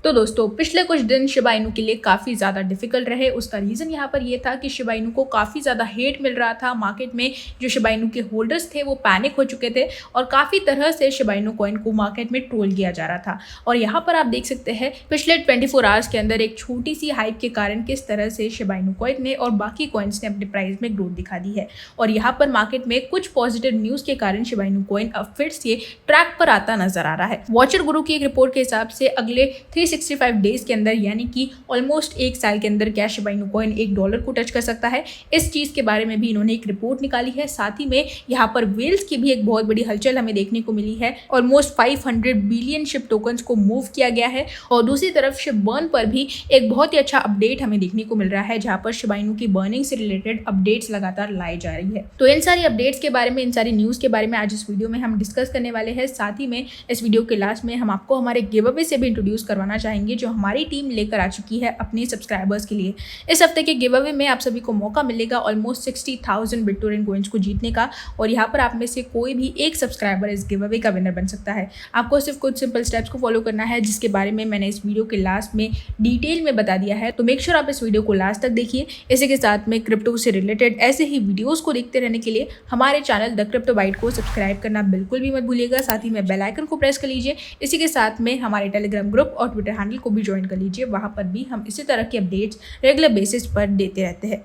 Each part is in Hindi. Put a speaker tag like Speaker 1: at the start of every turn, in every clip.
Speaker 1: तो दोस्तों पिछले कुछ दिन शिबा इनू के लिए काफ़ी ज़्यादा डिफिकल्ट रहे। उसका रीज़न यहाँ पर ये था कि शिबा इनू को काफ़ी ज़्यादा हेट मिल रहा था मार्केट में। जो शिबा इनू के होल्डर्स थे वो पैनिक हो चुके थे और काफ़ी तरह से शिबा इनू कॉइन को मार्केट में ट्रोल किया जा रहा था। और यहाँ पर आप देख सकते हैं पिछले 24 आवर्स के अंदर एक छोटी सी हाइप के कारण किस तरह से शिबा इनू कॉइन ने और बाकी कॉइन्स ने अपने प्राइस में ग्रोथ दिखा दी है। और यहाँ पर मार्केट में कुछ पॉजिटिव न्यूज़ के कारण शिबा इनू कॉइन अब फिर से ट्रैक पर आता नजर आ रहा है। वॉचर गुरु की एक रिपोर्ट के हिसाब से अगले 365 डेज के अंदर यानी कि ऑलमोस्ट एक साल के अंदर क्या शिबा इनू कॉइन $1 को टच कर सकता है। इस चीज़ के बारे में भी इन्होंने एक रिपोर्ट निकाली है। साथ ही में यहाँ पर वेल्स की भी एक बहुत बड़ी हलचल हमें देखने को मिली है। ऑलमोस्ट 500 बिलियन शिप टोकन्स को मूव किया गया है। और दूसरी तरफ शिप बर्न पर भी एक बहुत ही अच्छा अपडेट हमें देखने को मिल रहा है, जहाँ पर शिबा इनू की बर्निंग से रिलेटेड अपडेट्स लगातार लाई जा रही है। तो इन सारी अपडेट्स के बारे में, इन सारी न्यूज़ के बारे में आज इस वीडियो में हम डिस्कस करने वाले हैं। साथ ही में इस वीडियो के लास्ट में हम आपको हमारे गिव अवे से भी इंट्रोड्यूस करवाना चाहेंगे जो हमारी टीम लेकर आ चुकी है अपने सब्सक्राइबर्स के लिए। इस हफ्ते के गिव अवे में आप सभी को मौका मिलेगा ऑलमोस्ट 60,000 बिटटोरेंट कॉइन्स को जीतने का। और यहाँ पर आप में से कोई भी एक सब्सक्राइबर इस गिव अवे का विनर बन सकता है। आपको सिर्फ कुछ सिंपल स्टेप्स को फॉलो करना है जिसके बारे में मैंने इस वीडियो के लास्ट में डिटेल में बता दिया है। तो मेक श्योर आप इस वीडियो को लास्ट तक देखिए। इसी के साथ में क्रिप्टो से रिलेटेड ऐसे ही वीडियोस को देखते रहने के लिए हमारे चैनल द क्रिप्टो बाइट को सब्सक्राइब करना बिल्कुल भी मत भूलिएगा। साथ ही में बेल आइकन को प्रेस कर लीजिए। इसी के साथ में हमारे टेलीग्राम ग्रुप और ट्विटर हैंडल को भी ज्वाइन कर लीजिए। वहां पर भी हम इसी तरह के अपडेट्स रेगुलर बेसिस पर देते रहते हैं।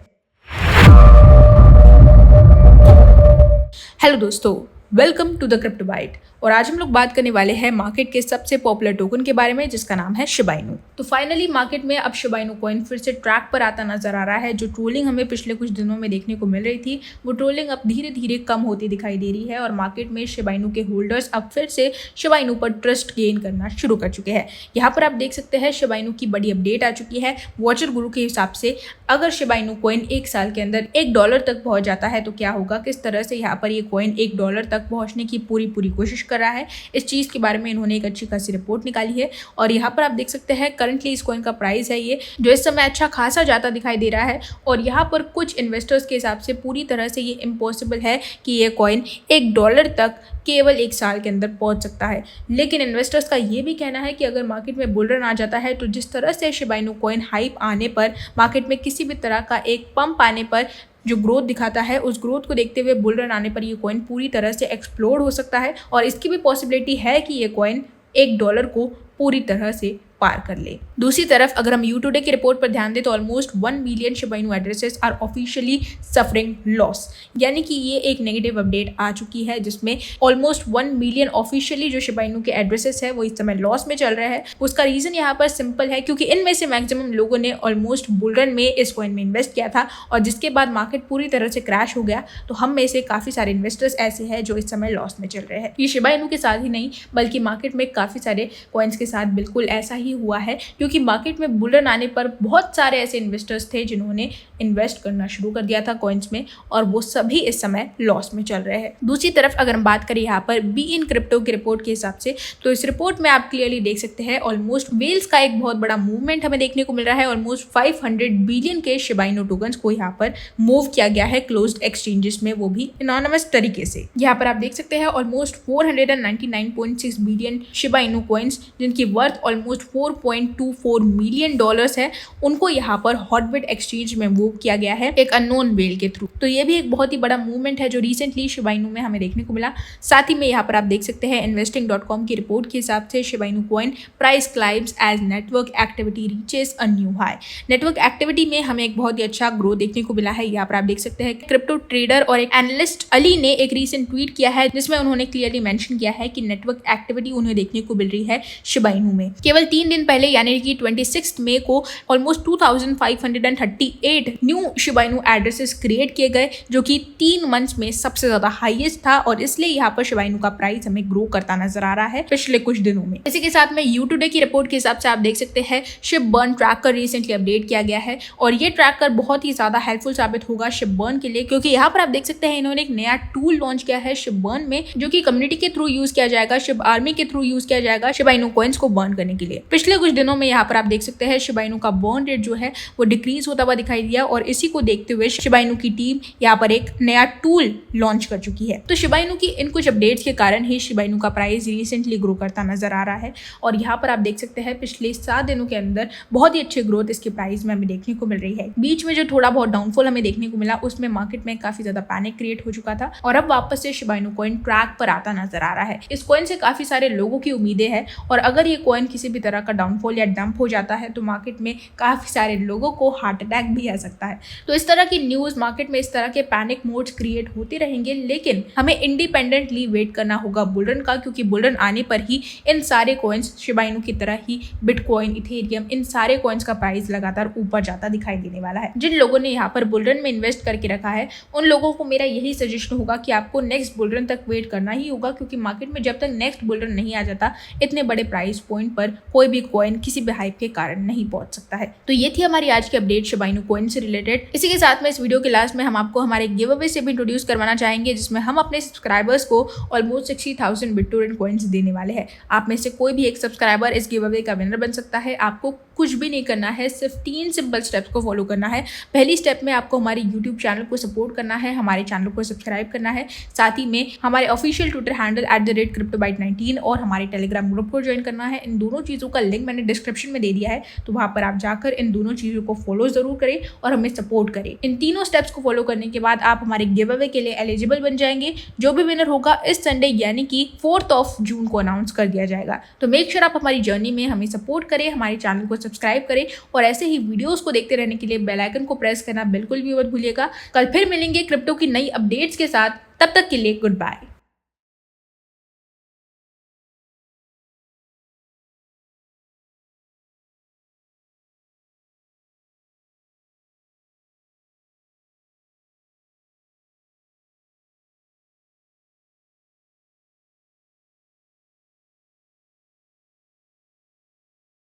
Speaker 1: हेलो दोस्तों, welcome to the crypto byte. और आज हम लोग बात करने वाले हैं मार्केट के सबसे पॉपुलर टोकन के बारे में जिसका नाम है शिबा इनू। तो फाइनली मार्केट में अब शिबा इनू कॉइन फिर से ट्रैक पर आता नजर आ रहा है। जो ट्रोलिंग हमें पिछले कुछ दिनों में देखने को मिल रही थी वो ट्रोलिंग अब धीरे धीरे कम होती दिखाई दे रही है और मार्केट में शिबा इनू के होल्डर्स अब फिर से शिबा इनू पर ट्रस्ट गेन करना शुरू कर चुके हैं। यहाँ पर आप देख सकते हैं शिबा इनू की बड़ी अपडेट आ चुकी है। वॉचर गुरु के हिसाब से अगर शिबा इनू कॉइन एक साल के अंदर $1 तक पहुंच जाता है तो क्या होगा, किस तरह से यहाँ पर ये कॉइन $1 तक पहुंचने की पूरी कोशिश कर रहा है। इस चीज़ के बारे में इन्होंने एक अच्छी खासी रिपोर्ट निकाली है। और यहाँ पर आप देख सकते हैं करंटली इस कॉइन का प्राइस है ये जो इस समय अच्छा खासा जाता दिखाई दे रहा है। और यहाँ पर कुछ इन्वेस्टर्स के हिसाब से पूरी तरह से ये इम्पॉसिबल है कि ये कॉइन $1 तक केवल एक साल के अंदर पहुंच सकता है। लेकिन इन्वेस्टर्स का ये भी कहना है कि अगर मार्केट में बुल रन आ जाता है तो जिस तरह से शिबा इनू कॉइन हाइप आने पर, मार्केट में किसी भी तरह का एक पंप आने पर जो ग्रोथ दिखाता है, उस ग्रोथ को देखते हुए बुल रन आने पर ये कॉइन पूरी तरह से एक्सप्लोड हो सकता है। और इसकी भी पॉसिबिलिटी है कि ये कॉइन $1 को पूरी तरह से पार कर ले। दूसरी तरफ अगर हम यू टुडे की रिपोर्ट पर ध्यान दें तो almost 1 million Shiba Inu addresses are officially suffering loss, यानी कि ये एक नेगेटिव अपडेट आ चुकी है जिसमें ऑलमोस्ट 1 मिलियन ऑफिशियली जो शिबा इनू के एड्रेसेस है वो इस समय लॉस में चल रहा है। उसका रीजन यहाँ पर सिंपल है क्योंकि इनमें से मैक्सिमम लोगों ने ऑलमोस्ट बुल रन में इस कॉइन में इन्वेस्ट किया था और जिसके बाद मार्केट पूरी तरह से क्रैश हो गया। तो हम में से काफी सारे इन्वेस्टर्स ऐसे हैं जो इस समय लॉस में चल रहे हैं। ये शिबा इनू के साथ ही नहीं बल्कि मार्केट में काफी सारे कॉइन्स के साथ बिल्कुल ऐसा ही हुआ है क्योंकि मार्केट में बुल रन आने पर बहुत सारे ऐसे इन्वेस्टर्स थे जिन्होंने इन्वेस्ट करना शुरू कर दिया था कॉइन्स में और वो सभी इस समय लॉस में चल रहे हैं। दूसरी तरफ अगर हम बात करें यहाँ पर बी इन क्रिप्टो की रिपोर्ट के हिसाब से तो इस रिपोर्ट में आप क्लियरली देख सकते हैं ऑलमोस्ट वेल्स का एक बहुत बड़ा मूवमेंट हमें देखने को मिल रहा है। ऑलमोस्ट 500 बिलियन के शिबा इनू टोकन्स को यहाँ पर मूव किया गया है क्लोज्ड एक्सचेंजेस में, वो भी एनोनिमस तरीके से। यहाँ पर आप देख सकते हैं almost 499.6 billion Shiba Inu coins जिनकी वर्थ ऑलमोस्ट $4.24 मिलियन है, उनको यहाँ पर हॉटबिट एक्सचेंज में मूव किया गया है एक अननोन वेल के थ्रू। तो ये भी एक बहुत ही बड़ा मूवमेंट है जो रिसेंटली शिबा इनू में हमें देखने को मिला। साथ ही में यहाँ पर आप देख सकते हैं investing.com की रिपोर्ट के हिसाब से Shiba Inu coin price climbs as network activity reaches a new high. Network activity में हमें एक बहुत ही अच्छा ग्रोथ देखने को मिला है। यहाँ पर आप देख सकते हैं क्रिप्टो ट्रेडर और एक एनालिस्ट अली ने एक रीसेंट ट्वीट किया है जिसमें उन्होंने क्लियरली मेंशन किया है कि नेटवर्क एक्टिविटी उन्हें देखने को मिल रही है शिबा इनू में। केवल 3 दिन पहले यानी कि 26 मई को almost 2538 new Shiba Inu addresses create किए गए जो कि 3 मंथ्स में सबसे ज्यादा हाईएस्ट था और इसलिए यहाँ पर शिबा इनू का प्राइस हमें ग्रो करता नजर आ रहा है पिछले कुछ दिनों में। इसी के साथ में यू टुडे की रिपोर्ट के हिसाब से आप देख सकते हैं ship burn tracker recently update किया गया है और ये ट्रैकर बहुत ही ज्यादा हेल्पफुल साबित होगा शिप बर्न के लिए क्योंकि यहाँ पर आप देख सकते हैं इन्होंने एक नया टूल लॉन्च किया है शिप बर्न में जो कि कम्युनिटी के थ्रू यूज किया जाएगा, शिप आर्मी के थ्रू यूज किया जाएगा शिबा इनू कॉइन्स को बर्न करने के लिए। पिछले कुछ दिनों में यहाँ पर आप देख सकते हैं शिबा इनू का बर्न रेट जो है वो डिक्रीज होता हुआ दिखाई दिया और इसी को देखते हुए शिबा इनू की टीम यहाँ पर एक नया टूल लॉन्च कर चुकी है। तो शिबा इनू की इन कुछ अपडेट्स के कारण ही शिबा इनू का प्राइस रिसेंटली ग्रो करता नजर आ रहा है और यहाँ पर आप देख सकते हैं पिछले 7 दिनों के अंदर बहुत ही अच्छी ग्रोथ इसके प्राइस में हमें देखने को मिल रही है। बीच में जो थोड़ा बहुत डाउनफॉल हमें देखने को मिला उसमें मार्केट में काफी ज्यादा पैनिक क्रिएट हो चुका था और अब वापस से शिबा इनू कॉइन ट्रैक पर आता नजर आ रहा है। इस कॉइन से काफी सारे लोगों की उम्मीदें हैं और अगर ये कॉइन किसी भी तरह का डाउनफॉल या डंप हो जाता है तो मार्केट में काफी सारे लोगों को हार्ट अटैक भी आ सकता है। तो इस तरह की न्यूज मार्केट में इस तरह के पैनिक मोड्स क्रिएट होते रहेंगे, लेकिन हमें इंडिपेंडेंटली वेट करना होगा बुलरन का, क्योंकि बुलरन आने पर ही इन सारे कॉइन्स शिबा इनू की तरह ही बिटकॉइन, इथेरियम, इन सारे कॉइन्स का प्राइस लगातार ऊपर जाता दिखाई देने वाला है। जिन लोगों ने यहाँ पर बुलरन में इन्वेस्ट करके रखा है उन लोगों को मेरा यही सजेशन होगा कि आपको नेक्स्ट बुलरन तक वेट करना ही होगा, क्योंकि मार्केट में जब तक नेक्स्ट बुलरन नहीं आ जाता इतने बड़े प्राइस पॉइंट पर कोई भी कॉइन किसी भी हाइप के कारण नहीं पहुंच सकता है। तो ये थी हमारी आज की अपडेट शिबा इनू कॉइन से रिलेटेड। इसी के साथ में इस वीडियो के लास्ट में हम आपको हमारे गिव अवे से भी इंट्रोड्यूस करवाना चाहेंगे, जिसमें हम अपने सब्सक्राइबर्स को ऑलमोस्ट 60,000 बिटटोरेंट कॉइन्स देने वाले हैं। आप में से कोई भी एक सब्सक्राइबर इस गिव अवे का विनर बन सकता है। आपको कुछ भी नहीं करना है, सिर्फ 3 सिंपल स्टेप्स को फॉलो करना है। पहली स्टेप में आपको हमारे यूट्यूब चैनल को सपोर्ट करना है, हमारे चैनल को सब्सक्राइब करना है, साथ ही में हमारे ऑफिशियल ट्विटर हैंडल @CryptoByte19 और हमारे टेलीग्राम ग्रुप को ज्वाइन करना है। इन दोनों चीज़ों का लिंक मैंने डिस्क्रिप्शन में दे दिया है, तो वहाँ पर आप जाकर इन दोनों चीज़ों को फॉलो जरूर करें और हमें सपोर्ट करें। इन तीनों स्टेप्स को फॉलो करने के बाद आप हमारे गिव अवे के लिए एलिजिबल बन जाएंगे। जो भी विनर होगा इस संडे यानी कि 4 जून को अनाउंस कर दिया जाएगा। तो मेक श्योर आप हमारी जर्नी में हमें सपोर्ट करें, हमारे चैनल को सब्सक्राइब करें और ऐसे ही वीडियोस को देखते रहने के लिए बेल आइकन को प्रेस करना बिल्कुल भी मत भूलिएगा। कल फिर मिलेंगे क्रिप्टो की नई अपडेट्स के साथ, तब तक के लिए गुड बाय।